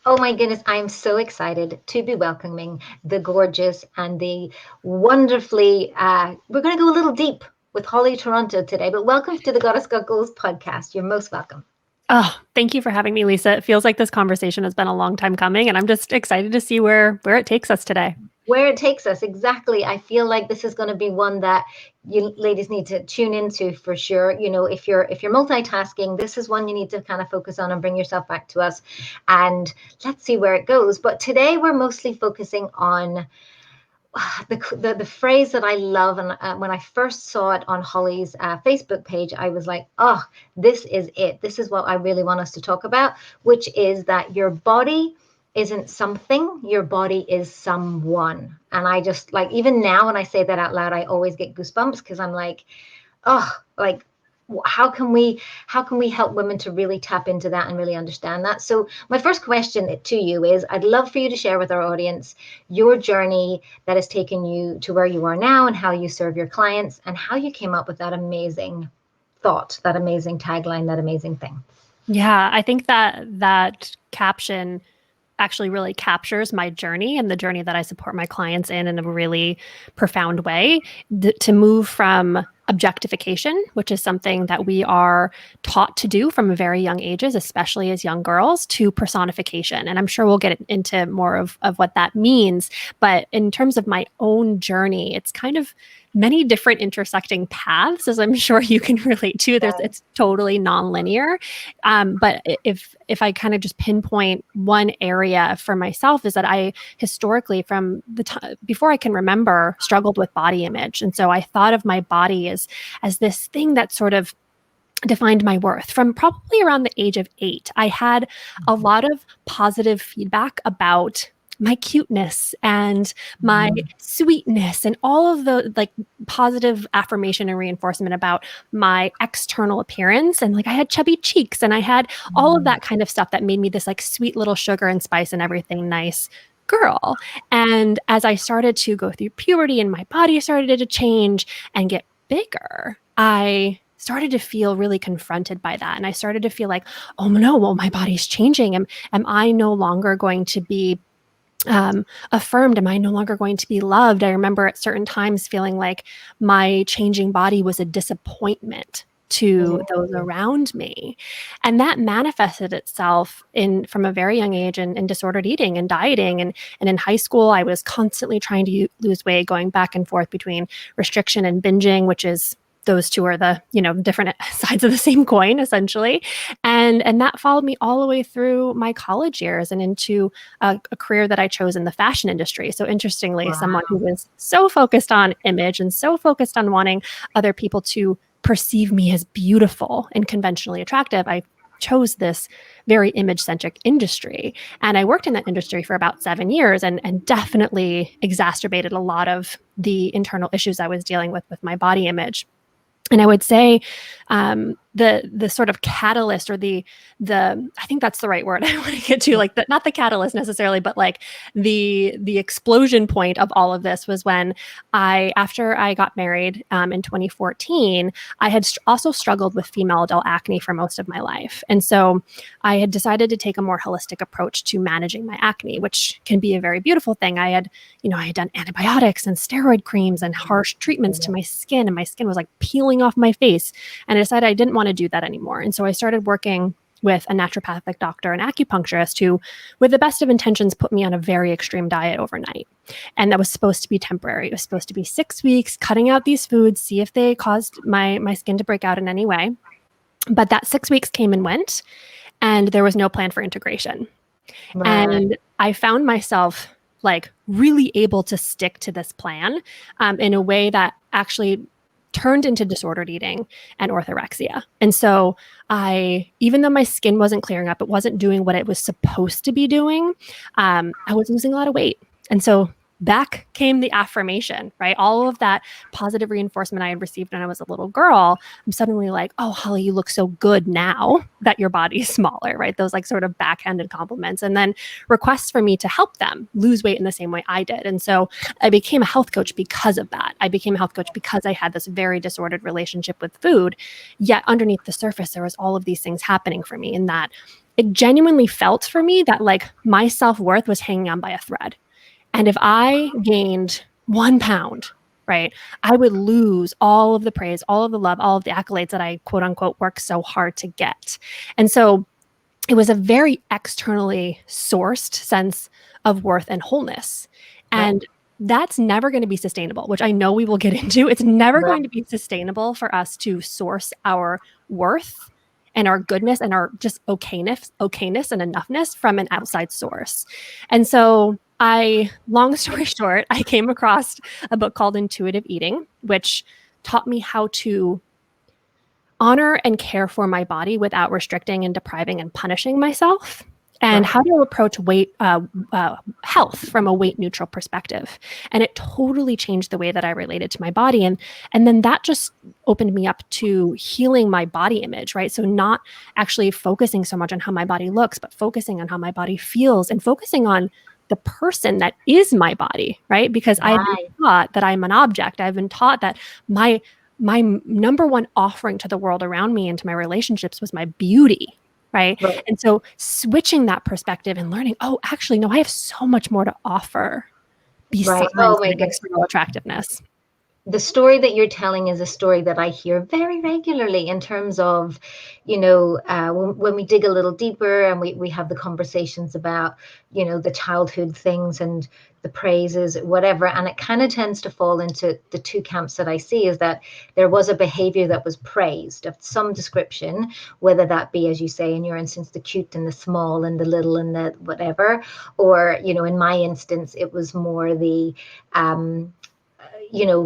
Oh my goodness, I'm so excited to be welcoming the gorgeous and the wonderfully, we're going to go a little deep with Holly Toronto today, but welcome to the Goddess Got Goals podcast. You're most welcome. Oh, thank you for having me, Lisa. It feels like this conversation has been a long time coming, and I'm just excited to see where it takes us today. Where it takes us, exactly. I feel like this is going to be one that you ladies need to tune into for sure. You know, if you're multitasking, this is one you need to kind of focus on and bring yourself back to us, and let's see where it goes. But today we're mostly focusing on the phrase that I love, and when I first saw it on Holly's Facebook page, I was like, oh, this is it. This is what I really want us to talk about, which is that your body isn't something, your body is someone. And I just like, even now when I say that out loud, I always get goosebumps because I'm like, oh, like, how can we help women to really tap into that and really understand that? So my first question to you is, I'd love for you to share with our audience your journey that has taken you to where you are now and how you serve your clients and how you came up with that amazing thought, that amazing tagline, that amazing thing. Yeah, I think that caption actually really captures my journey and the journey that I support my clients in a really profound way, to move from objectification, which is something that we are taught to do from very young ages, especially as young girls, to personification. And I'm sure we'll get into more of what that means. But in terms of my own journey, it's kind of many different intersecting paths, as I'm sure you can relate to. It's totally nonlinear. But if I kind of just pinpoint one area for myself, is that I historically, from the time before I can remember, struggled with body image. And so I thought of my body as this thing that sort of defined my worth from probably around the age of 8. I had a lot of positive feedback about my cuteness and my sweetness and all of the like positive affirmation and reinforcement about my external appearance. And like I had chubby cheeks and I had all of that kind of stuff that made me this like sweet little sugar and spice and everything nice girl. And as I started to go through puberty and my body started to change and get bigger, I started to feel really confronted by that. And I started to feel like, oh no, well, my body's changing. Am I no longer going to be affirmed? Am I no longer going to be loved? I remember at certain times feeling like my changing body was a disappointment to those around me. And that manifested itself from a very young age in disordered eating and dieting. And in high school, I was constantly trying to lose weight, going back and forth between restriction and binging, which is those two are the, different sides of the same coin, essentially. And that followed me all the way through my college years and into a career that I chose in the fashion industry. So interestingly, someone who was so focused on image and so focused on wanting other people to perceive me as beautiful and conventionally attractive, I chose this very image-centric industry. And I worked in that industry for about 7 years and definitely exacerbated a lot of the internal issues I was dealing with my body image. And I would say the sort of catalyst, or the I think that's the right word I want to get to, like not the catalyst necessarily, but like the explosion point of all of this was when after I got married in 2014, I had also struggled with female adult acne for most of my life. And so I had decided to take a more holistic approach to managing my acne, which can be a very beautiful thing. I had done antibiotics and steroid creams and harsh treatments to my skin, and my skin was like peeling off my face. And I decided I didn't want to do that anymore. And so I started working with a naturopathic doctor and acupuncturist who, with the best of intentions, put me on a very extreme diet overnight. And that was supposed to be temporary. It was supposed to be 6 weeks, cutting out these foods, see if they caused my skin to break out in any way. But that 6 weeks came and went, and there was no plan for integration. Right. And I found myself like really able to stick to this plan in a way that actually turned into disordered eating and orthorexia. And so even though my skin wasn't clearing up, it wasn't doing what it was supposed to be doing, I was losing a lot of weight. And so back came the affirmation, right? All of that positive reinforcement I had received when I was a little girl, I'm suddenly like, oh, Holly, you look so good now that your body's smaller, right? Those like sort of backhanded compliments, and then requests for me to help them lose weight in the same way I did. And so I became a health coach because of that. I became a health coach because I had this very disordered relationship with food, yet underneath the surface, there was all of these things happening for me, in that it genuinely felt for me that like my self-worth was hanging on by a thread. And if I gained 1 pound, right, I would lose all of the praise, all of the love, all of the accolades that I quote unquote worked so hard to get. And so it was a very externally sourced sense of worth and wholeness. And that's never going to be sustainable, which I know we will get into. It's never going to be sustainable for us to source our worth and our goodness and our just okayness and enoughness from an outside source. And so long story short, I came across a book called Intuitive Eating, which taught me how to honor and care for my body without restricting and depriving and punishing myself, and how to approach health from a weight neutral perspective. And it totally changed the way that I related to my body. And then that just opened me up to healing my body image, right? So not actually focusing so much on how my body looks, but focusing on how my body feels and focusing on the person that is my body, right? Because I've been taught that I'm an object. I've been taught that my number one offering to the world around me and to my relationships was my beauty, right? And so switching that perspective and learning, oh, actually, no, I have so much more to offer besides my external attractiveness. The story that you're telling is a story that I hear very regularly in terms of, when we dig a little deeper and we have the conversations about, the childhood things and the praises, whatever. And it kind of tends to fall into the two camps that I see, is that there was a behavior that was praised of some description, whether that be, as you say, in your instance, the cute and the small and the little and the whatever, or, in my instance, it was more the,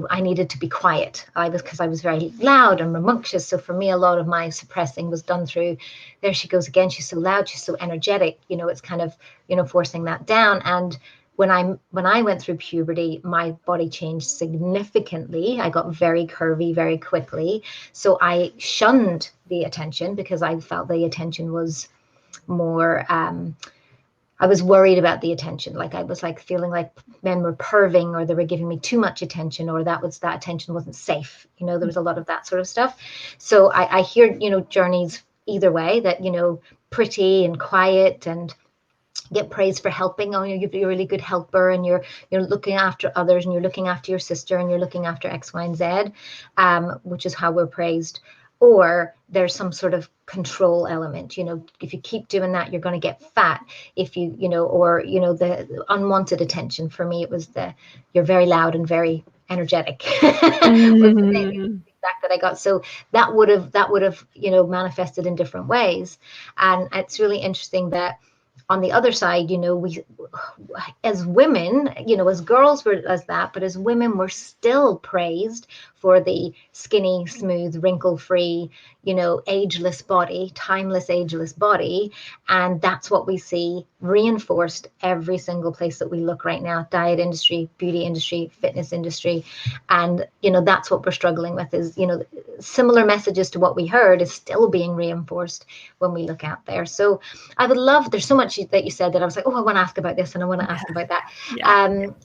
I needed to be quiet. Because I was very loud and rambunctious. So for me, a lot of my suppressing was done through, there she goes again. She's so loud. She's so energetic. It's kind of, forcing that down. And when I went through puberty, my body changed significantly. I got very curvy very quickly. So I shunned the attention because I felt the attention was more, I was worried about the attention. Like I was feeling like men were perving, or they were giving me too much attention, or that attention wasn't safe. There was a lot of that sort of stuff. So I hear, journeys either way, that, pretty and quiet and get praised for helping. Oh, you're a really good helper, and you're looking after others, and you're looking after your sister, and you're looking after X, Y, and Z, which is how we're praised. Or there's some sort of control element. If you keep doing that, you're going to get fat. If you, or the unwanted attention. For me, it was you're very loud and very energetic. Was the feedback that I got. So that would have manifested in different ways. And it's really interesting that on the other side, we, as women, as girls were as that, but as women, we're still praised for the skinny, smooth, wrinkle-free, ageless body, timeless, ageless body. And that's what we see reinforced every single place that we look right now: diet industry, beauty industry, fitness industry. And, that's what we're struggling with, is, similar messages to what we heard is still being reinforced when we look out there. So I would love, there's so much that you said that I was like, oh, I want to ask about this and I want to ask about that.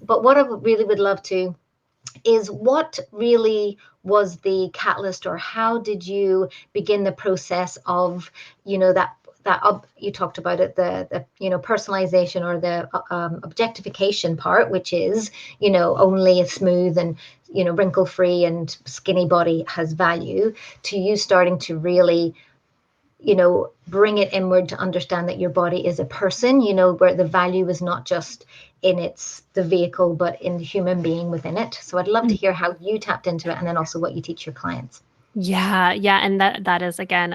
But what I really would love to is, what really was the catalyst, or how did you begin the process of, that you talked about it, the personalization, or the objectification part, which is, only a smooth and, wrinkle free and skinny body has value, to you starting to really, bring it inward to understand that your body is a person, where the value is not just in the vehicle, but in the human being within it. So I'd love to hear how you tapped into it, and then also what you teach your clients. Yeah. And that is, again,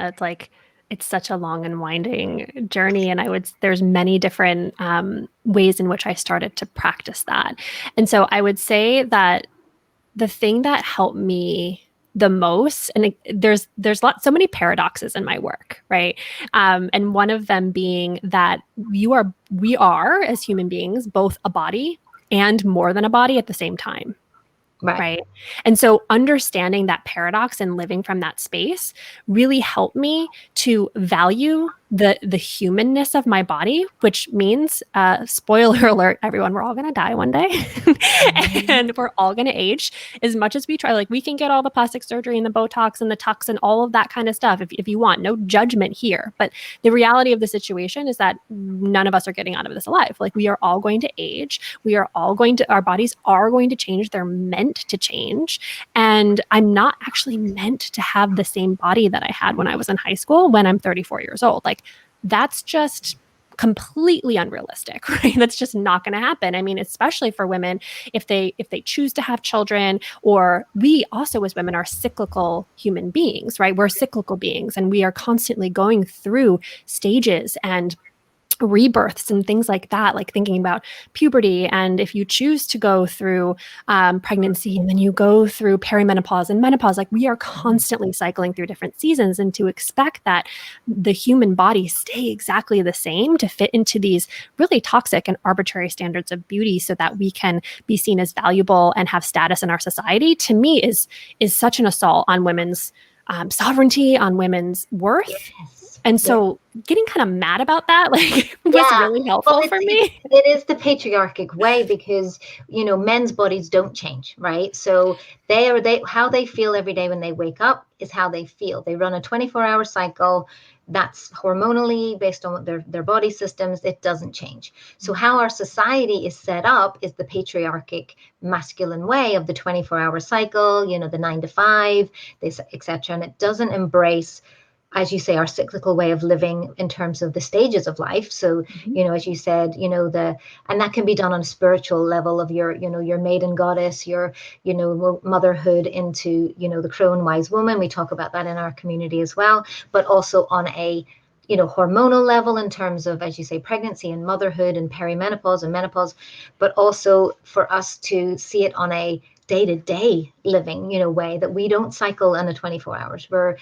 it's such a long and winding journey. And there's many different ways in which I started to practice that. And so I would say that the thing that helped me the most, and there's so many paradoxes in my work, right? And one of them being that we are as human beings both a body and more than a body at the same time. Right. And so understanding that paradox and living from that space really helped me to value the humanness of my body, which means, spoiler alert, everyone, we're all going to die one day. And we're all going to age. As much as we try, like, we can get all the plastic surgery and the Botox and the tucks and all of that kind of stuff if you want. No judgment here. But the reality of the situation is that none of us are getting out of this alive. Like, we are all going to age. We are all going to, our bodies are going to change. They're meant to change. And I'm not actually meant to have the same body that I had when I was in high school when I'm 34 years old. Like, that's just completely unrealistic, right? That's just not going to happen. I mean, especially for women, if they choose to have children, or we also as women are cyclical human beings, right? We're cyclical beings, and we are constantly going through stages and rebirths and things like that, like thinking about puberty. And if you choose to go through pregnancy, and then you go through perimenopause and menopause, like, we are constantly cycling through different seasons. And to expect that the human body stay exactly the same to fit into these really toxic and arbitrary standards of beauty so that we can be seen as valuable and have status in our society, to me is such an assault on women's sovereignty, on women's worth. Yes. And so getting kind of mad about that, like, was really helpful for me. It is the patriarchic way, because, you know, men's bodies don't change, right? So how they feel every day when they wake up is how they feel. They run a 24-hour cycle. That's hormonally based on their body systems. It doesn't change. So how our society is set up is the patriarchic masculine way of the 24-hour cycle, you know, the 9 to 5, etc. And it doesn't embrace, as you say, our cyclical way of living in terms of the stages of life. So, you know, as you said, you know, and that can be done on a spiritual level of your, you know, your maiden goddess, your, you know, motherhood into, you know, the crone wise woman. We talk about that in our community as well, but also on a, you know, hormonal level in terms of, as you say, pregnancy and motherhood and perimenopause and menopause, but also for us to see it on a day-to-day living, you know, way that we don't cycle in a 24 hours. We're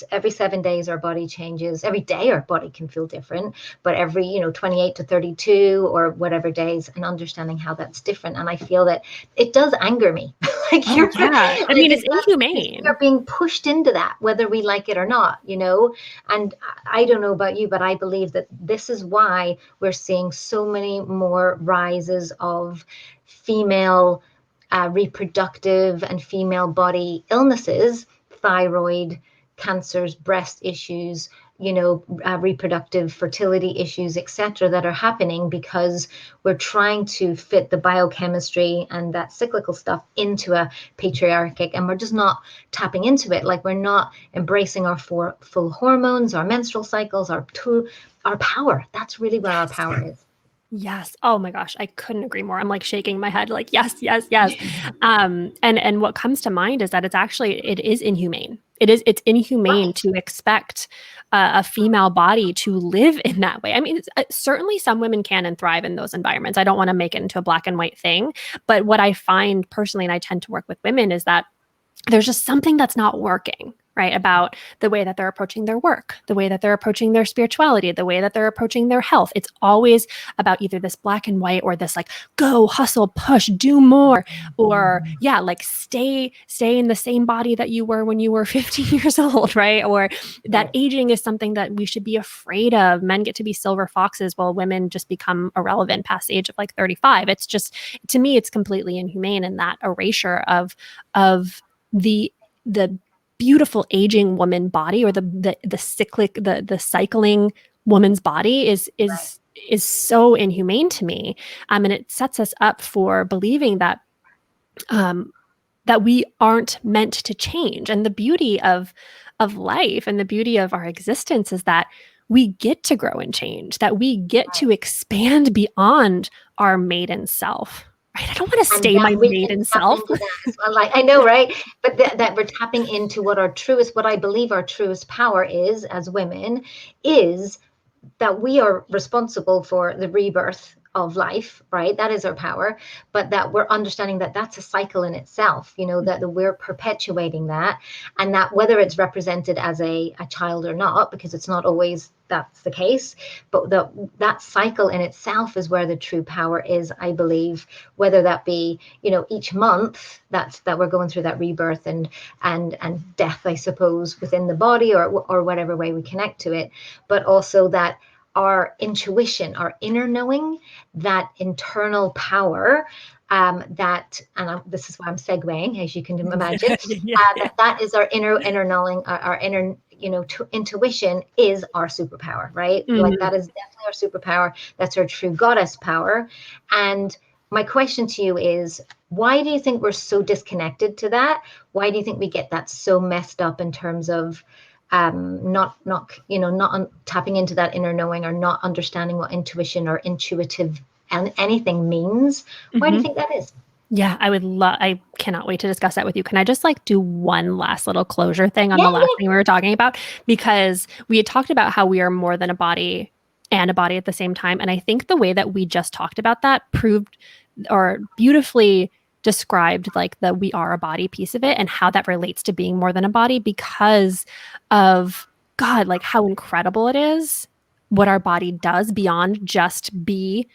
every 7 days our body changes. Every day our body can feel different, but every, you know, 28 to 32 or whatever days, and understanding how that's different. And I feel that it does anger me. Like, I mean, it's inhumane. You're being pushed into that, whether we like it or not, you know. And I don't know about you, but I believe that this is why we're seeing so many more rises of female reproductive and female body illnesses, thyroid cancers, breast issues, you know, reproductive fertility issues, etc., that are happening because we're trying to fit the biochemistry and that cyclical stuff into a patriarchic, and we're just not tapping into it. Like, we're not embracing our full hormones, our menstrual cycles, our power. That's really where our power is. Yes. Oh my gosh, I couldn't agree more. I'm like shaking my head, like, yes, yes, yes. And what comes to mind is that it is inhumane. It's inhumane to expect a female body to live in that way. I mean, certainly some women can and thrive in those environments. I don't want to make it into a black and white thing, but what I find personally, and I tend to work with women, is that there's just something that's not working, right? About the way that they're approaching their work, the way that they're approaching their spirituality, the way that they're approaching their health. It's always about either this black and white, or this like, go, hustle, push, do more, or like stay in the same body that you were when you were 15 years old, right? Or that aging is something that we should be afraid of. Men get to be silver foxes while women just become irrelevant past the age of like 35. It's just, to me, it's completely inhumane. And that erasure of the beautiful aging woman body, or the cyclic, the cycling woman's body is so inhumane to me. And it sets us up for believing that that we aren't meant to change. And the beauty of life and the beauty of our existence is that we get to grow and change, that we get to expand beyond our maiden self. Right? I don't want to stay my maiden self. Like, I know, right? But that we're tapping into what I believe our truest power is as women, is that we are responsible for the rebirth of life, right? That is our power, but that we're understanding that that's a cycle in itself, that we're perpetuating that, and that whether it's represented as a child or not, because it's not always that's the case, but that cycle in itself is where the true power is, I believe, whether that be, each month that we're going through that rebirth and death, I suppose, within the body or whatever way we connect to it, but also that our intuition, our inner knowing, that internal power, this is why I'm segueing, as you can imagine, that is our inner knowing, our inner, intuition is our superpower, right? Like that is definitely our superpower. That's our true goddess power. And my question to you is, why do you think we're so disconnected to that? Why do you think we get that so messed up in terms of not tapping into that inner knowing, or not understanding what intuition or intuitive and anything means? Why do you think that is? Yeah, I cannot wait to discuss that with you. Can I just do one last little closure thing on the last thing we were talking about? Because we had talked about how we are more than a body and a body at the same time. And I think the way that we just talked about that proved or beautifully described the we are a body piece of it, and how that relates to being more than a body, because of God, how incredible it is what our body does beyond just be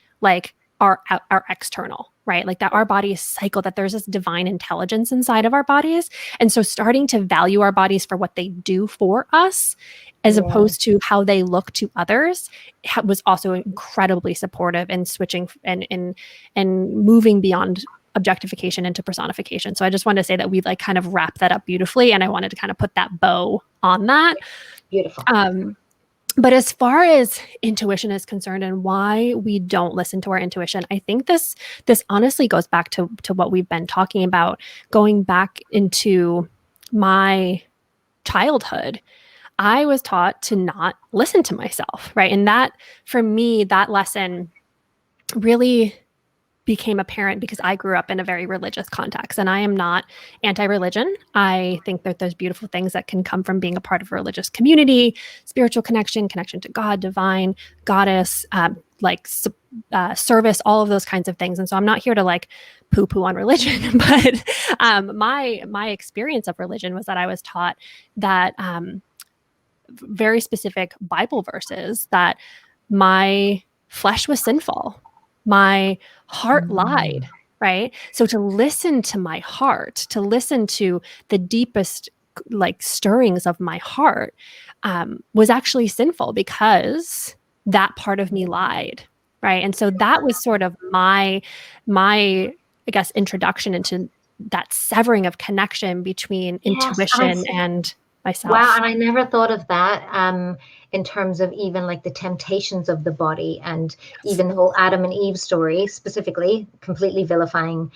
our external, right? That our bodies cycle, that there's this divine intelligence inside of our bodies. And so starting to value our bodies for what they do for us, as opposed to how they look to others, was also incredibly supportive in switching and moving beyond objectification into personification. So I just wanted to say that we kind of wrap that up beautifully. And I wanted to kind of put that bow on that. Beautiful. But as far as intuition is concerned and why we don't listen to our intuition, I think this honestly goes back to what we've been talking about, going back into my childhood. I was taught to not listen to myself, right? And that, for me, that lesson really became apparent because I grew up in a very religious context, and I am not anti-religion. I think that there's beautiful things that can come from being a part of a religious community, spiritual connection to God, divine, goddess, service, all of those kinds of things. And so I'm not here to poo-poo on religion, but my experience of religion was that I was taught that very specific Bible verses, that my flesh was sinful, my heart lied, right? So to listen to my heart, to listen to the deepest stirrings of my heart, was actually sinful, because that part of me lied, right? And so that was sort of my I guess introduction into that severing of connection between intuition and myself. Wow, and I never thought of that in terms of even the temptations of the body, and even the whole Adam and Eve story, specifically completely vilifying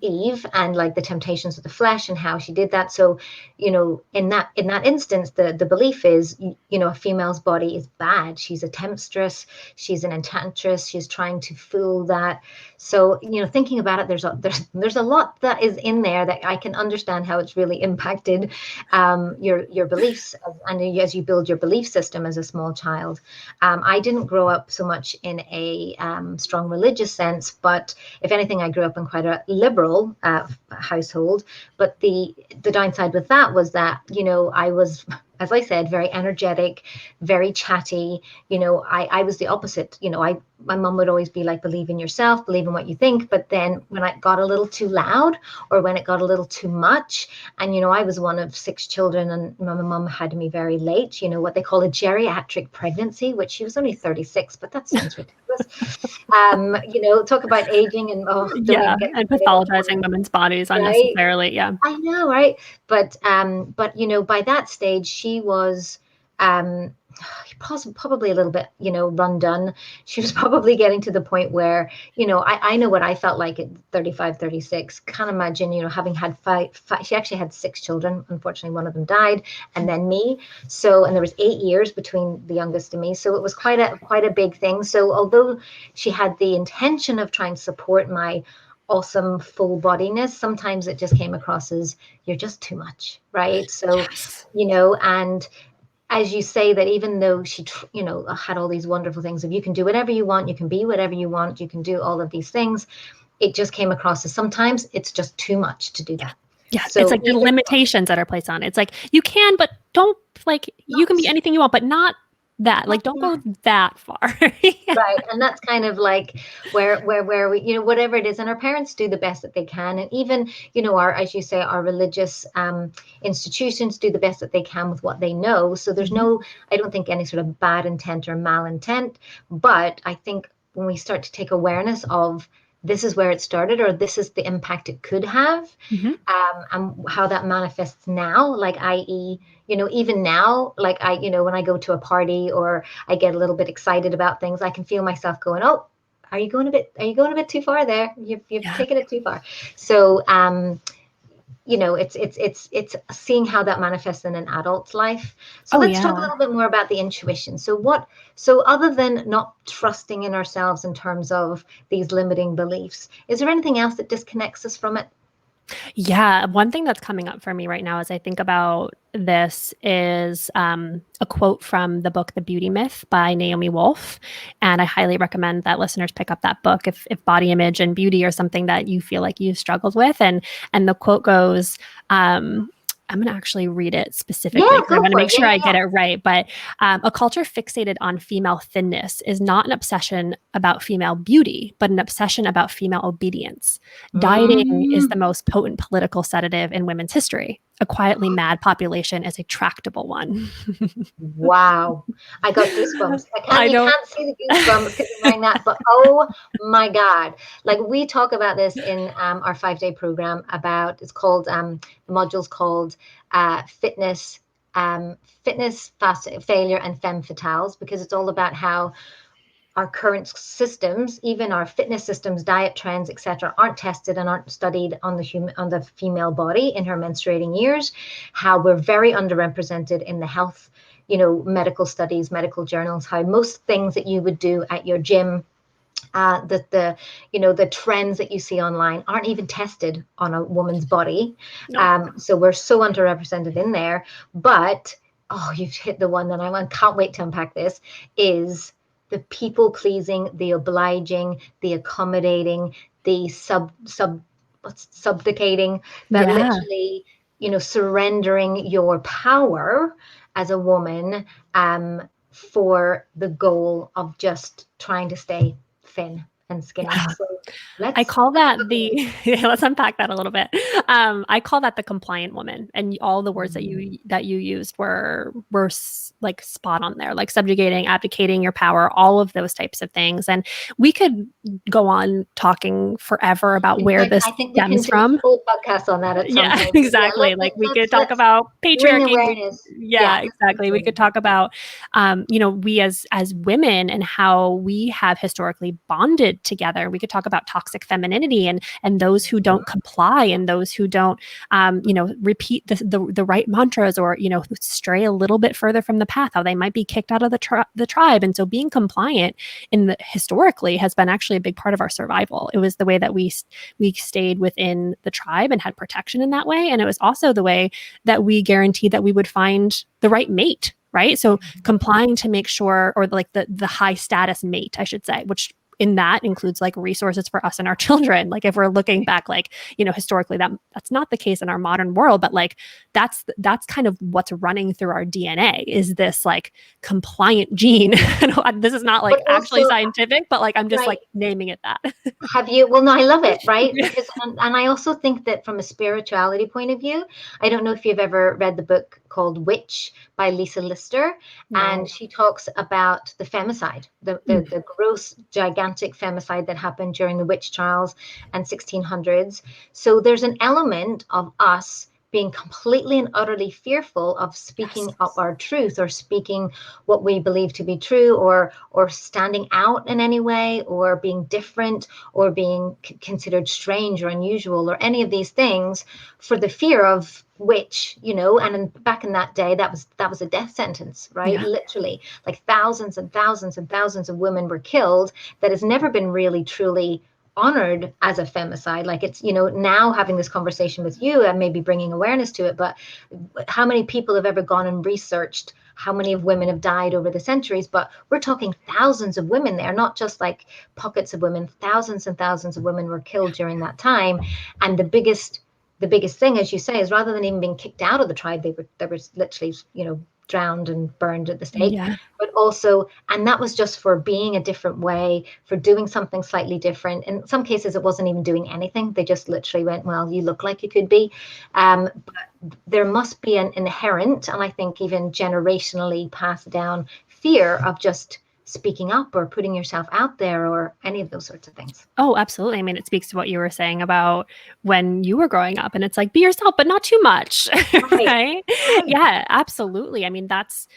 Eve and the temptations of the flesh and how she did that. So, in that instance, the belief is, a female's body is bad. She's a temptress. She's an enchantress. She's trying to fool that. So, thinking about it, there's a lot that is in there that I can understand how it's really impacted your beliefs, and as you build your belief system as a small child. I didn't grow up so much in a strong religious sense, but if anything, I grew up in quite a liberal household. But the downside with that was that, I was, as I said, very energetic, very chatty. I was the opposite. My mom would always be believe in yourself, believe in what you think. But then when it got a little too loud, or when it got a little too much, and, I was one of 6 children, and my mom had me very late, what they call a geriatric pregnancy, which she was only 36, but that sounds ridiculous. Talk about aging and, and pathologizing women's bodies unnecessarily. Right? Yeah. I know, right? But by that stage, she was probably a little bit, run done. She was probably getting to the point where, I know what I felt like at 35, 36. Can't imagine, having had five, she actually had 6 children. Unfortunately, one of them died, and then me. So, and there was 8 years between the youngest and me. So it was quite a big thing. So although she had the intention of trying to support my awesome full bodiness, sometimes it just came across as, you're just too much, right? So, as you say, that even though she, had all these wonderful things of you can do whatever you want, you can be whatever you want, you can do all of these things, it just came across as sometimes it's just too much to do that. Yeah, So it's like the limitations that are placed on it. It's like you can, but don't, like, you can be anything you want, but not that. Like, don't go that far. Yeah. Right. And that's kind of like where we, whatever it is, and our parents do the best that they can. And even, our, as you say, our religious institutions do the best that they can with what they know. So there's I don't think any sort of bad intent or malintent, but I think when we start to take awareness of this is where it started, or this is the impact it could have, and how that manifests now, like, i.e., even now, like when I go to a party or I get a little bit excited about things, I can feel myself going, oh, are you going a bit too far there? You've taken it too far. So, it's seeing how that manifests in an adult's life. So let's talk a little bit more about the intuition. So other than not trusting in ourselves in terms of these limiting beliefs, is there anything else that disconnects us from it? Yeah, one thing that's coming up for me right now as I think about this is a quote from the book The Beauty Myth by Naomi Wolf. And I highly recommend that listeners pick up that book if body image and beauty are something that you feel like you've struggled with. And the quote goes, I'm going to actually read it specifically. I want to make sure I get it right. But a culture fixated on female thinness is not an obsession about female beauty, but an obsession about female obedience. Dieting is the most potent political sedative in women's history. A quietly mad population is a tractable one. Wow. I got goosebumps. You can't see the goosebumps because I'm wearing that, but oh my God. Like, we talk about this in our 5-day program the module's called fitness, fast failure, and femme fatales, because it's all about how our current systems, even our fitness systems, diet trends, etc., aren't tested and aren't studied on the female body in her menstruating years. How we're very underrepresented in the health, medical studies, medical journals. How most things that you would do at your gym, the trends that you see online aren't even tested on a woman's body. So we're so underrepresented in there. But you've hit the one that I can't wait to unpack. This is the people pleasing, the obliging, the accommodating, the subjugating, that literally, surrendering your power as a woman for the goal of just trying to stay thin and skinny. Yeah. So I call that let's unpack that a little bit. I call that the compliant woman, and all the words that you used were like spot on there, like subjugating, abdicating your power, all of those types of things. And we could go on talking forever about where this stems from. A whole podcast on that at some point. Exactly. Yeah, we could talk about patriarchy. Exactly. We could talk about, we as women and how we have historically bonded together. We could talk about toxic femininity and those who don't comply and those who don't, repeat the right mantras, or, stray a little bit further from the path, how they might be kicked out of the tribe. And so being compliant historically has been actually a big part of our survival. It was the way that we stayed within the tribe and had protection in that way. And it was also the way that we guaranteed that we would find the right mate, right? So complying to make sure, or like the high status mate, I should say, which in that includes like resources for us and our children. Like, if we're looking back, like, historically that's not the case in our modern world, but like that's kind of what's running through our DNA, is this like compliant gene. This is not like actually scientific, but like I'm just like naming it that. Have you? Well, no, I love it, right? Because and I also think that from a spirituality point of view, I don't know if you've ever read the book called Witch by Lisa Lister, and she talks about the femicide, the gross, gigantic femicide that happened during the witch trials and 1600s. So there's an element of us being completely and utterly fearful of speaking up our truth, or speaking what we believe to be true, or standing out in any way, or being different, or being considered strange or unusual, or any of these things, for the fear of which, and back in that day, that was a death sentence, right? Yeah. Literally, like thousands and thousands and thousands of women were killed. That has never been really truly honored as a femicide. Like, it's, you know, now having this conversation with you and maybe bringing awareness to it, but how many people have ever gone and researched how many of women have died over the centuries? But we're talking thousands of women there, not just like pockets of women. Thousands and thousands of women were killed during that time. And the biggest thing, as you say, is rather than even being kicked out of the tribe, they were literally, you know, drowned and burned at the stake. Yeah. But also, and that was just for being a different way, for doing something slightly different. In some cases, it wasn't even doing anything. They just literally went, well, you look like you could be. But there must be an inherent, and I think even generationally passed down, fear of just speaking up or putting yourself out there or any of those sorts of things. Oh, absolutely. I mean, it speaks to what you were saying about when you were growing up, and it's like, be yourself, but not too much. Right? Yeah, absolutely. I mean, that's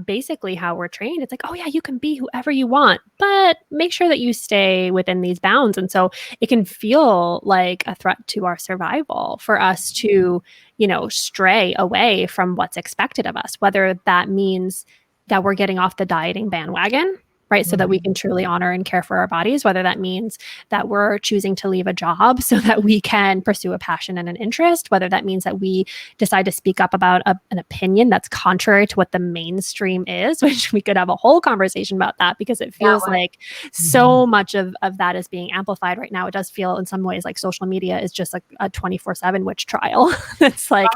basically how we're trained. It's like, oh yeah, you can be whoever you want, but make sure that you stay within these bounds. And so it can feel like a threat to our survival for us to, you know, stray away from what's expected of us, whether that means that we're getting off the dieting bandwagon, right? So that we can truly honor and care for our bodies, whether that means that we're choosing to leave a job so that we can pursue a passion and an interest, whether that means that we decide to speak up about an opinion that's contrary to what the mainstream is, which we could have a whole conversation about that, because it feels like so much of that is being amplified right now. It does feel in some ways like social media is just like a 24/7 witch trial. It's like,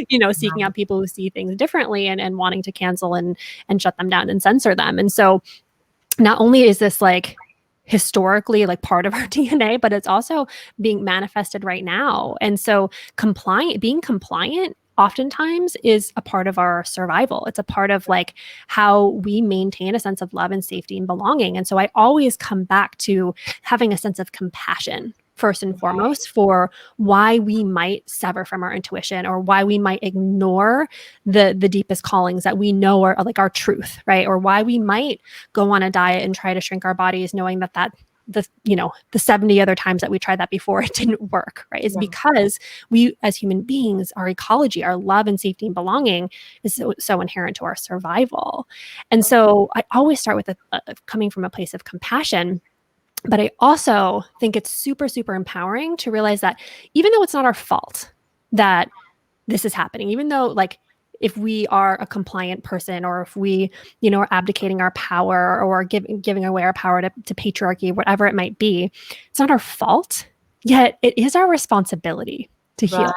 you know, seeking out people who see things differently and wanting to cancel and shut them down and censor them. And so not only is this like historically like part of our DNA, but it's also being manifested right now. And so being compliant oftentimes is a part of our survival. It's a part of like how we maintain a sense of love and safety and belonging. And so I always come back to having a sense of compassion first and foremost for why we might sever from our intuition, or why we might ignore the deepest callings that we know are like our truth, right? Or why we might go on a diet and try to shrink our bodies knowing that the 70 other times that we tried that before, it didn't work, right? It's because we as human beings, our ecology, our love and safety and belonging is so inherent to our survival. And so I always start with coming from a place of compassion. But I also think it's super, super empowering to realize that even though it's not our fault that this is happening, even though like if we are a compliant person, or if we, you know, are abdicating our power or giving away our power to patriarchy, whatever it might be, it's not our fault, yet it is our responsibility to heal.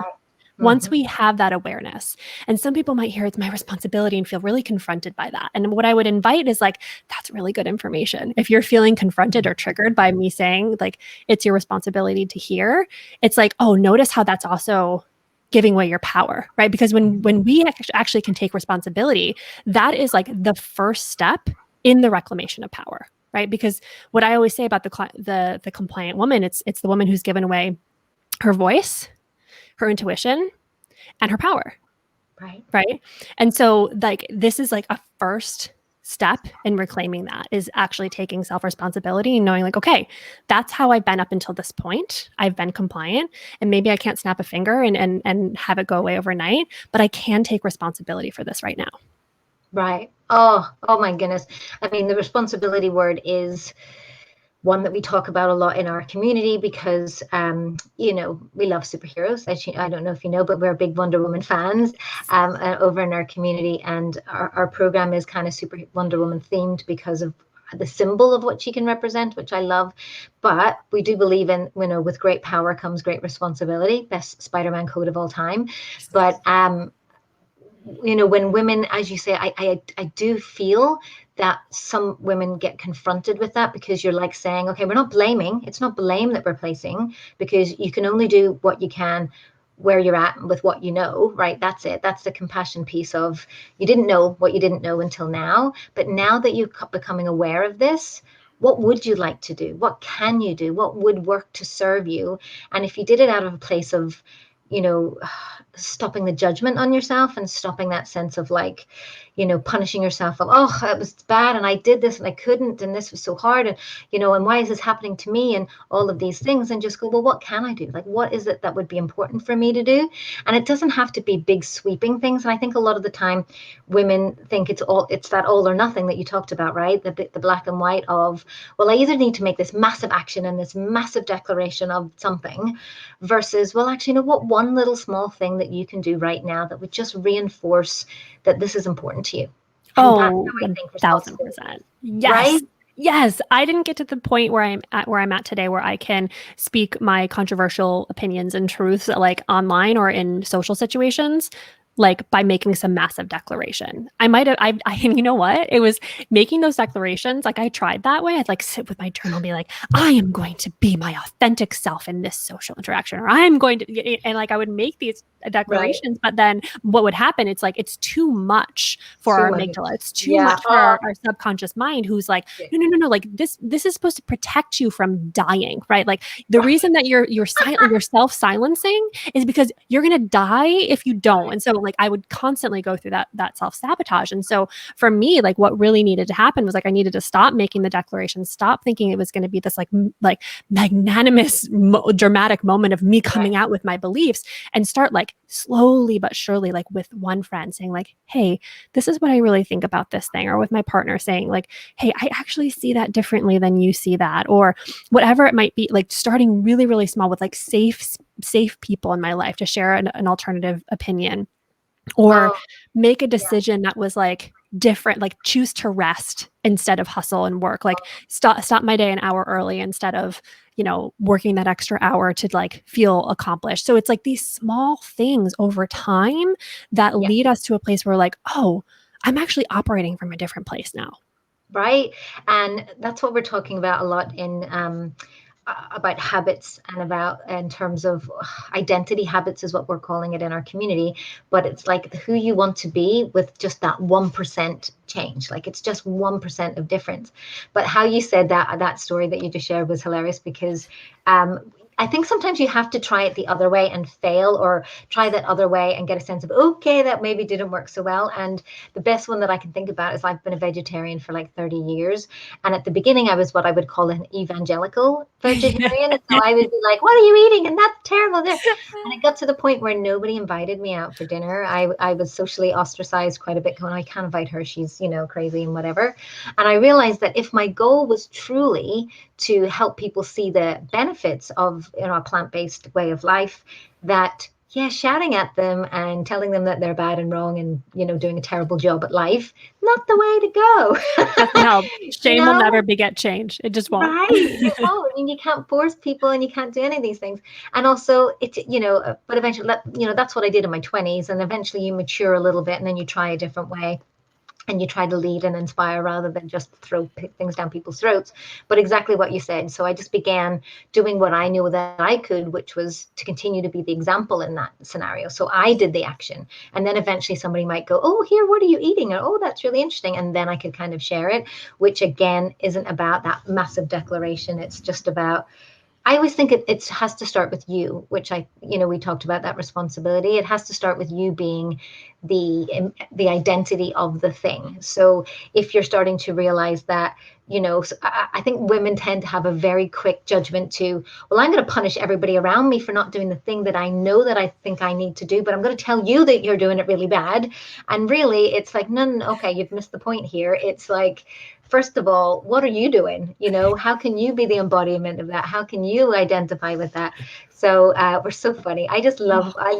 Once we have that awareness. And some people might hear it's my responsibility and feel really confronted by that. And what I would invite is like, that's really good information. If you're feeling confronted or triggered by me saying like, it's your responsibility to hear, it's like, oh, notice how that's also giving away your power, right? Because when we actually can take responsibility, that is like the first step in the reclamation of power, right? Because what I always say about the compliant woman, it's the woman who's given away her voice, her intuition, and her power. Right. And so like, this is like a first step in reclaiming that, is actually taking self-responsibility and knowing like, okay, that's how I've been up until this point. I've been compliant, and maybe I can't snap a finger and have it go away overnight, but I can take responsibility for this right now. Right. Oh my goodness. I mean, the responsibility word is one that we talk about a lot in our community because, you know, we love superheroes. I don't know if you know, but we're big Wonder Woman fans over in our community. And our program is kind of super Wonder Woman themed because of the symbol of what she can represent, which I love. But we do believe in, you know, with great power comes great responsibility. Best Spider-Man quote of all time. But, you know, when women, as you say, I do feel that some women get confronted with that, because you're like saying, okay, we're not blaming. It's not blame that we're placing, because you can only do what you can where you're at with what you know, right? That's it. That's the compassion piece of, you didn't know what you didn't know until now. But now that you're becoming aware of this, what would you like to do? What can you do? What would work to serve you? And if you did it out of a place of, you know, stopping the judgment on yourself and stopping that sense of like, punishing yourself of, oh, it was bad and I did this and I couldn't and this was so hard and, and why is this happening to me and all of these things, and just go, well, what can I do? Like, what is it that would be important for me to do? And it doesn't have to be big sweeping things. And I think a lot of the time women think it's that all or nothing that you talked about, right? The black and white of, well, I either need to make this massive action and this massive declaration of something versus, well, actually, what one little small thing that you can do right now that would just reinforce that this is important to you. Oh, 1,000%. Yes. Right? Yes. I didn't get to the point where I'm at today, where I can speak my controversial opinions and truths like online or in social situations, like by making some massive declaration. And you know what? It was making those declarations. Like, I tried that way. I'd like sit with my journal and be like, I am going to be my authentic self in this social interaction, or I'm going to, and like, I would make these declarations, but then what would happen? It's like, it's too much for our amygdala. It's too much for our subconscious mind, who's like, no, like this is supposed to protect you from dying, right? Like, the reason that you're silent, you're self-silencing is because you're going to die if you don't. And so like, I would constantly go through that self-sabotage. And so for me, like, what really needed to happen was like, I needed to stop making the declaration, stop thinking it was going to be this like magnanimous, dramatic moment of me coming out with my beliefs, and start like slowly but surely, like with one friend saying like, hey, this is what I really think about this thing, or with my partner saying like, hey, I actually see that differently than you see that, or whatever it might be, like starting really, really small with like safe people in my life to share an alternative opinion, or make a decision that was like different, like choose to rest instead of hustle and work, like stop my day an hour early instead of, working that extra hour to like feel accomplished. So it's like these small things over time that lead us to a place where like, oh, I'm actually operating from a different place now. Right. And that's what we're talking about a lot in about habits, and about in terms of identity habits is what we're calling it in our community. But it's like who you want to be with just that 1% change. Like, it's just 1% of difference. But how you said that story that you just shared was hilarious, because I think sometimes you have to try it the other way and fail, or try that other way and get a sense of, okay, that maybe didn't work so well. And the best one that I can think about is I've been a vegetarian for like 30 years. And at the beginning, I was what I would call an evangelical vegetarian. And so I would be like, what are you eating? And that's terrible. And it got to the point where nobody invited me out for dinner. I was socially ostracized quite a bit, going, I can't invite her. She's, crazy and whatever. And I realized that if my goal was truly to help people see the benefits of a plant-based way of life, that shouting at them and telling them that they're bad and wrong and doing a terrible job at life, not the way to go. Doesn't help. Shame will never beget change. It just won't. Right. It won't. And you can't force people, and you can't do any of these things. And also it's but eventually that's what I did in my 20s, and eventually you mature a little bit and then you try a different way. And you try to lead and inspire rather than just throw things down people's throats. But exactly what you said. So I just began doing what I knew that I could, which was to continue to be the example in that scenario. So I did the action. And then eventually somebody might go, oh, here, what are you eating? And, oh, that's really interesting. And then I could kind of share it, which again isn't about that massive declaration. It's just about, I always think it has to start with you, which we talked about that responsibility. It has to start with you being the identity of the thing. So if you're starting to realize that, I think women tend to have a very quick judgment to, well, I'm going to punish everybody around me for not doing the thing that I know that I think I need to do, but I'm going to tell you that you're doing it really bad. And really, it's like, no, okay, you've missed the point here. It's like, first of all, what are you doing? How can you be the embodiment of that? How can you identify with that? So we're so funny. I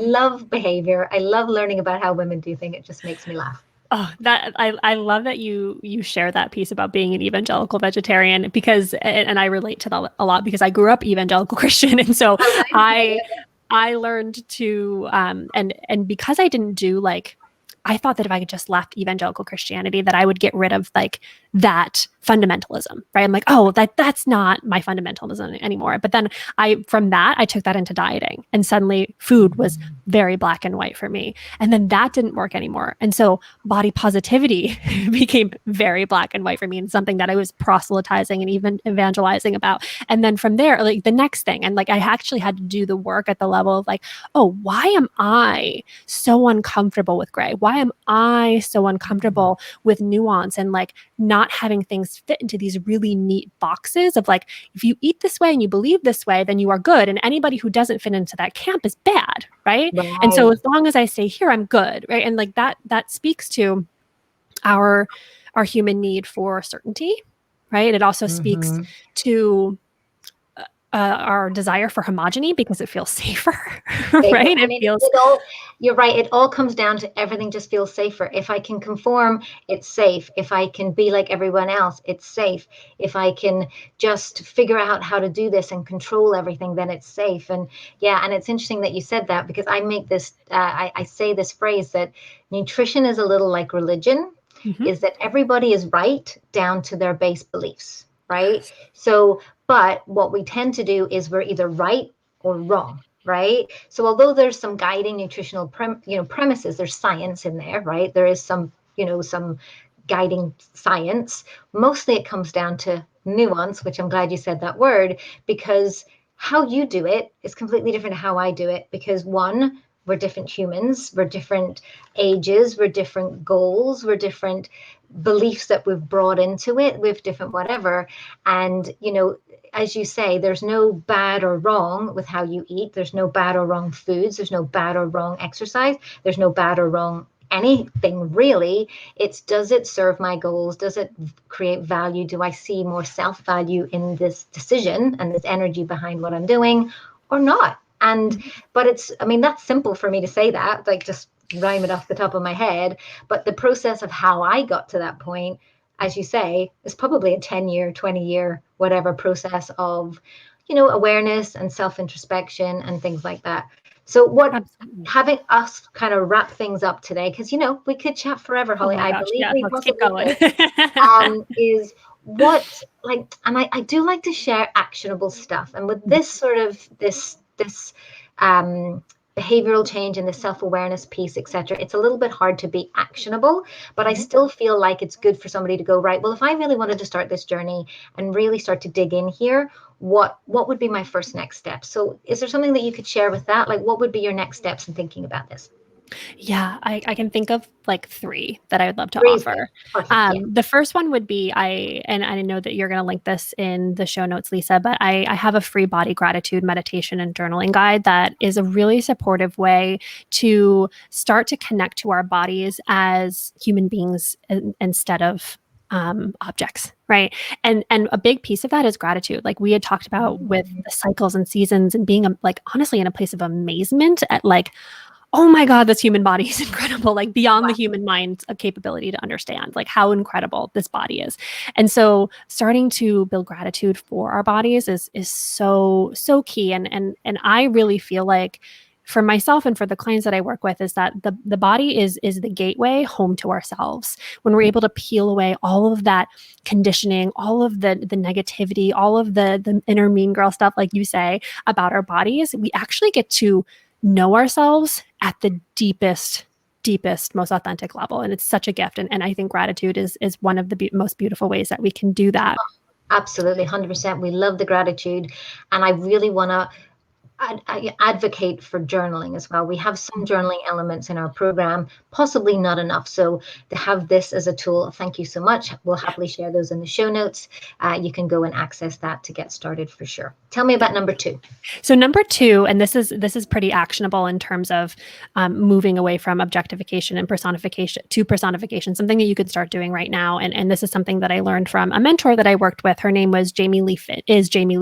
love behavior. I love learning about how women do things. It just makes me laugh. Oh, that I love that you share that piece about being an evangelical vegetarian, because, and I relate to that a lot because I grew up evangelical Christian. And so I learned to, and because I didn't do I thought that if I could just left evangelical Christianity, that I would get rid of that fundamentalism, right? I'm like, oh, that's not my fundamentalism anymore. But then I took that into dieting, and suddenly food was very black and white for me. And then that didn't work anymore. And so body positivity became very black and white for me, and something that I was proselytizing and even evangelizing about. And then from there, the next thing, and I actually had to do the work at the level of oh, why am I so uncomfortable with gray? Why am I so uncomfortable with nuance and like not having things fit into these really neat boxes of like, if you eat this way and you believe this way, then you are good. And anybody who doesn't fit into that camp is bad, right? And so as long as I stay here, I'm good, right? And like that speaks to our human need for certainty, right? It also speaks to our desire for homogeny because it feels safer, right? I mean, it all, you're right. It all comes down to everything just feels safer. If I can conform, it's safe. If I can be like everyone else, it's safe. If I can just figure out how to do this and control everything, then it's safe. And yeah, and it's interesting that you said that, because I make this, I say this phrase that nutrition is a little like religion, is that everybody is right down to their base beliefs, right? So, but what we tend to do is we're either right or wrong, right? So although there's some guiding nutritional premises, there's science in there, right? There is some, some guiding science. Mostly it comes down to nuance, which I'm glad you said that word, because how you do it is completely different to how I do it, because one, we're different humans, we're different ages, we're different goals, we're different beliefs that we've brought into it, with different whatever. And, as you say, there's no bad or wrong with how you eat. There's no bad or wrong foods. There's no bad or wrong exercise. There's no bad or wrong anything, really. It's, does it serve my goals? Does it create value? Do I see more self-value in this decision and this energy behind what I'm doing, or not? And, but it's, I mean, that's simple for me to say that, like just rhyme it off the top of my head. But the process of how I got to that point, as you say, is probably a 10-year, 20-year, whatever process of, awareness and self-introspection and things like that. So what, Absolutely. Having us kind of wrap things up today, because, we could chat forever, Holly. Oh I believe we let's possibly keep going. could, is what, like, and I do like to share actionable stuff. And with this sort of, this behavioral change and the self-awareness piece, etc., it's a little bit hard to be actionable, but I still feel like it's good for somebody to go, right, well, if I really wanted to start this journey and really start to dig in here, what would be my first next step? So is there something that you could share with that? Like, what would be your next steps in thinking about this? Yeah, I can think of like 3 that I would love to Please offer. yeah. The first one would be, and I know that you're going to link this in the show notes, Lisa, but I have a free body gratitude meditation and journaling guide that is a really supportive way to start to connect to our bodies as human beings instead of objects, right? And a big piece of that is gratitude. Like we had talked about with the cycles and seasons, and being like honestly in a place of amazement at like, oh my God, this human body is incredible, like beyond the human mind's capability to understand, like how incredible this body is. And so starting to build gratitude for our bodies is so key. And I really feel like for myself and for the clients that I work with is that the body is the gateway home to ourselves. When we're able to peel away all of that conditioning, all of the negativity, all of the inner mean girl stuff, like you say, about our bodies, we actually get to know ourselves at the deepest, most authentic level. And it's such a gift. And I think gratitude is one of the most beautiful ways that we can do that. Absolutely, 100%. We love the gratitude. And I really want to I advocate for journaling as well. We have some journaling elements in our program, possibly not enough. So to have this as a tool, thank you so much. We'll happily share those in the show notes. You can go and access that to get started for sure. Tell me about number 2. So number 2, and this is pretty actionable in terms of moving away from objectification and personification to personification, something that you could start doing right now. And this is something that I learned from a mentor that I worked with. Her name was Jamie Lee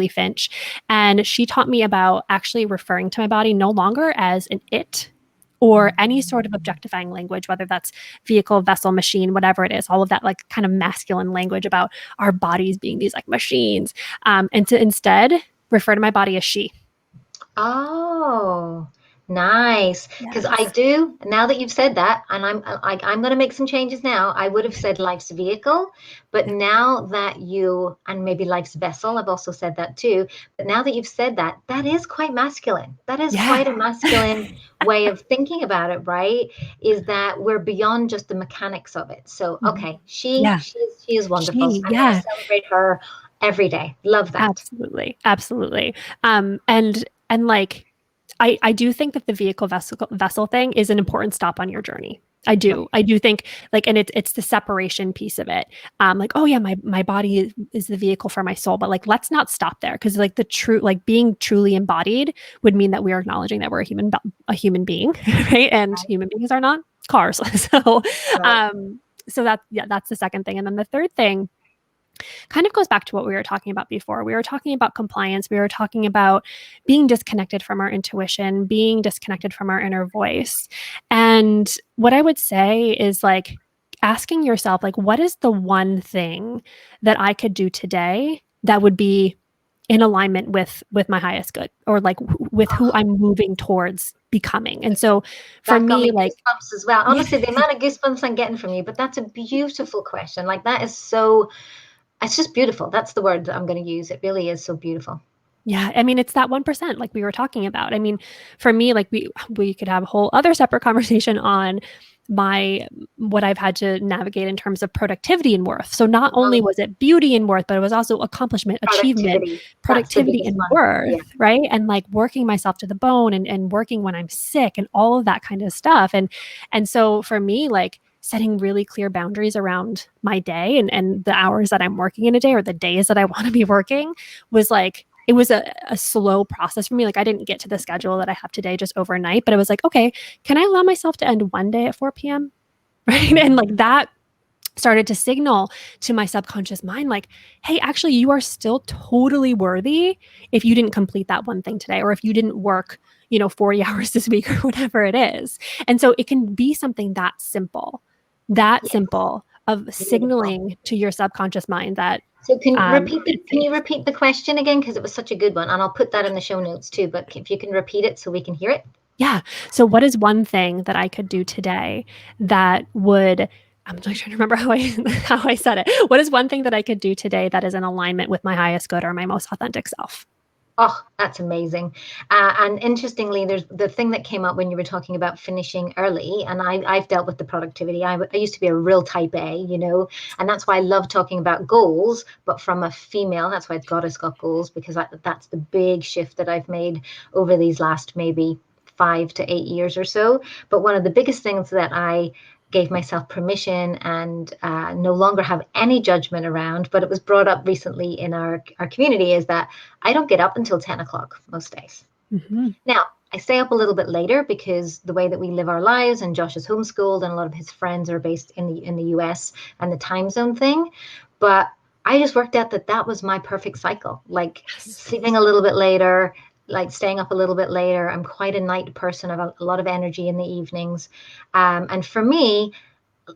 Finch. And she taught me about actually referring to my body no longer as an it or any sort of objectifying language, whether that's vehicle, vessel, machine, whatever it is, all of that like kind of masculine language about our bodies being these like machines, and to instead refer to my body as she. Oh, nice. Because I do, now that you've said that, and I'm going to make some changes now. I would have said life's vehicle, but now that you, and maybe life's vessel, I've also said that too. But now that you've said that, that is quite masculine. That is quite a masculine way of thinking about it, right? Is that we're beyond just the mechanics of it. So, okay, she is wonderful. I'm going to celebrate her every day. Love that. Absolutely. And like, I do think that the vehicle vessel thing is an important stop on your journey. I do think like, and it's the separation piece of it. Like, oh yeah, my body is the vehicle for my soul, but like, let's not stop there. Cause like the true, like being truly embodied would mean that we are acknowledging that we're a human being, right? And human beings are not cars. So, Right. so that's the second thing. And then the third thing kind of goes back to what we were talking about before. We were talking about compliance. We were talking about being disconnected from our intuition, being disconnected from our inner voice. And what I would say is like asking yourself, like, what is the one thing that I could do today that would be in alignment with my highest good, or like with who I'm moving towards becoming. And so for That got me, me like, goosebumps as well. Honestly, the amount of goosebumps I'm getting from you, but that's a beautiful question. Like that is so, it's just beautiful. That's the word that I'm going to use. It really is so beautiful. yeah, I mean, it's that 1%, like we were talking about. I mean, for me, like we could have a whole other separate conversation on what I've had to navigate in terms of productivity and worth. So not only was it beauty and worth, but it was also accomplishment, achievement, Productivity. That's the productivity, biggest and one. worth, Yeah. right? And like working myself to the bone, and working when I'm sick, and all of that kind of stuff. And so for me, like setting really clear boundaries around my day, and the hours that I'm working in a day, or the days that I want to be working, was like, it was a slow process for me. Like I didn't get to the schedule that I have today just overnight, but it was like, okay, can I allow myself to end one day at 4 p.m.? Right. And like that started to signal to my subconscious mind, like, hey, actually, you are still totally worthy if you didn't complete that one thing today, or if you didn't work, 40 hours this week, or whatever it is. And so it can be something that simple Yes. of Beautiful. signaling to your subconscious mind that So can it's you safe. repeat the question again? Because it was such a good one. And I'll put that in the show notes too. But if you can repeat it so we can hear it. Yeah. So what is one thing that I could do today that would, I'm trying to remember how I said it. What is one thing that I could do today that is in alignment with my highest good, or my most authentic self? Oh, that's amazing. And interestingly, there's the thing that came up when you were talking about finishing early. And I've dealt with the productivity. I used to be a real type A, and that's why I love talking about goals, but from a female. That's why Goddess got goals, because that's the big shift that I've made over these last maybe 5 to 8 years or so. But one of the biggest things that I gave myself permission and no longer have any judgment around, but it was brought up recently in our community, is that I don't get up until 10 o'clock most days. Mm-hmm. Now, I stay up a little bit later because the way that we live our lives, and Josh is homeschooled, and a lot of his friends are based in the US, and the time zone thing. But I just worked out that was my perfect cycle, like sleeping a little bit later, like staying up a little bit later. I'm quite a night person. I have a lot of energy in the evenings. And for me,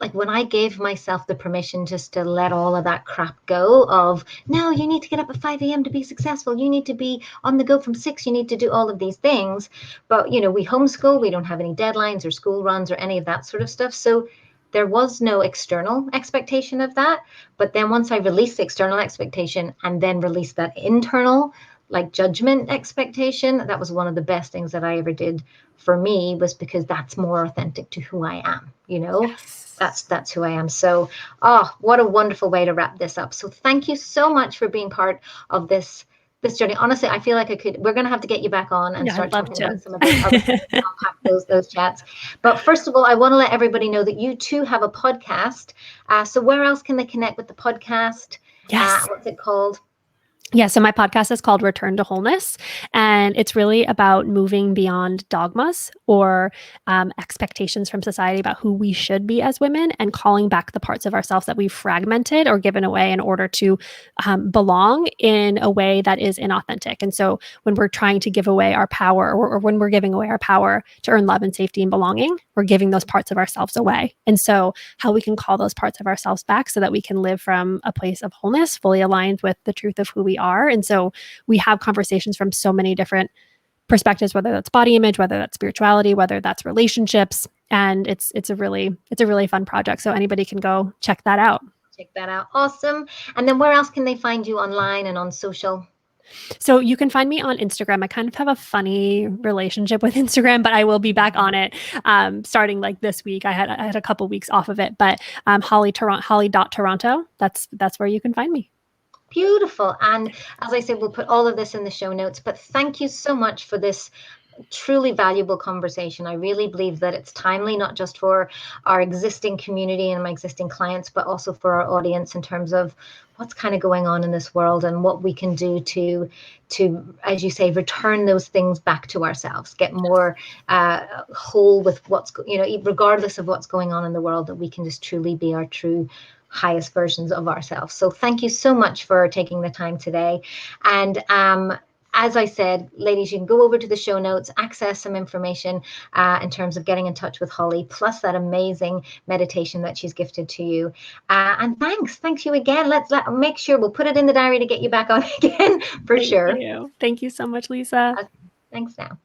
like when I gave myself the permission just to let all of that crap go of, no, you need to get up at 5 a.m. to be successful. You need to be on the go from 6. You need to do all of these things. But, we homeschool. We don't have any deadlines or school runs or any of that sort of stuff. So there was no external expectation of that. But then once I released the external expectation and then released that internal, like judgment expectation, that was one of the best things that I ever did for me, was because that's more authentic to who I am, Yes. That's who I am. So, what a wonderful way to wrap this up. So thank you so much for being part of this journey. Honestly, I feel like we're going to have to get you back on and start talking about some of those other things, unpack those chats. But first of all, I want to let everybody know that you too have a podcast. So where else can they connect with the podcast? Yes. What's it called? Yeah, so my podcast is called Return to Wholeness, and it's really about moving beyond dogmas or expectations from society about who we should be as women, and calling back the parts of ourselves that we've fragmented or given away in order to belong in a way that is inauthentic. And so when we're trying to give away our power, or when we're giving away our power to earn love and safety and belonging, we're giving those parts of ourselves away. And so how we can call those parts of ourselves back so that we can live from a place of wholeness, fully aligned with the truth of who we are. And so we have conversations from so many different perspectives, whether that's body image, whether that's spirituality, whether that's relationships. And it's a really fun project. So anybody can go check that out. Check that out. Awesome. And then where else can they find you online and on social? So you can find me on Instagram. I kind of have a funny relationship with Instagram, but I will be back on it starting like this week. I had a couple weeks off of it, but Holly.Toronto. That's where you can find me. Beautiful. And as I said, we'll put all of this in the show notes, but thank you so much for this truly valuable conversation. I really believe that it's timely, not just for our existing community and my existing clients, but also for our audience in terms of what's kind of going on in this world and what we can do to, as you say, return those things back to ourselves, get more whole with what's, regardless of what's going on in the world, that we can just truly be our true highest versions of ourselves. So thank you so much for taking the time today. And as I said, ladies, you can go over to the show notes, access some information in terms of getting in touch with Holly, plus that amazing meditation that she's gifted to you. And thanks you again. Let's make sure we'll put it in the diary to get you back on again for sure. Thank you so much, Lisa. Thanks now.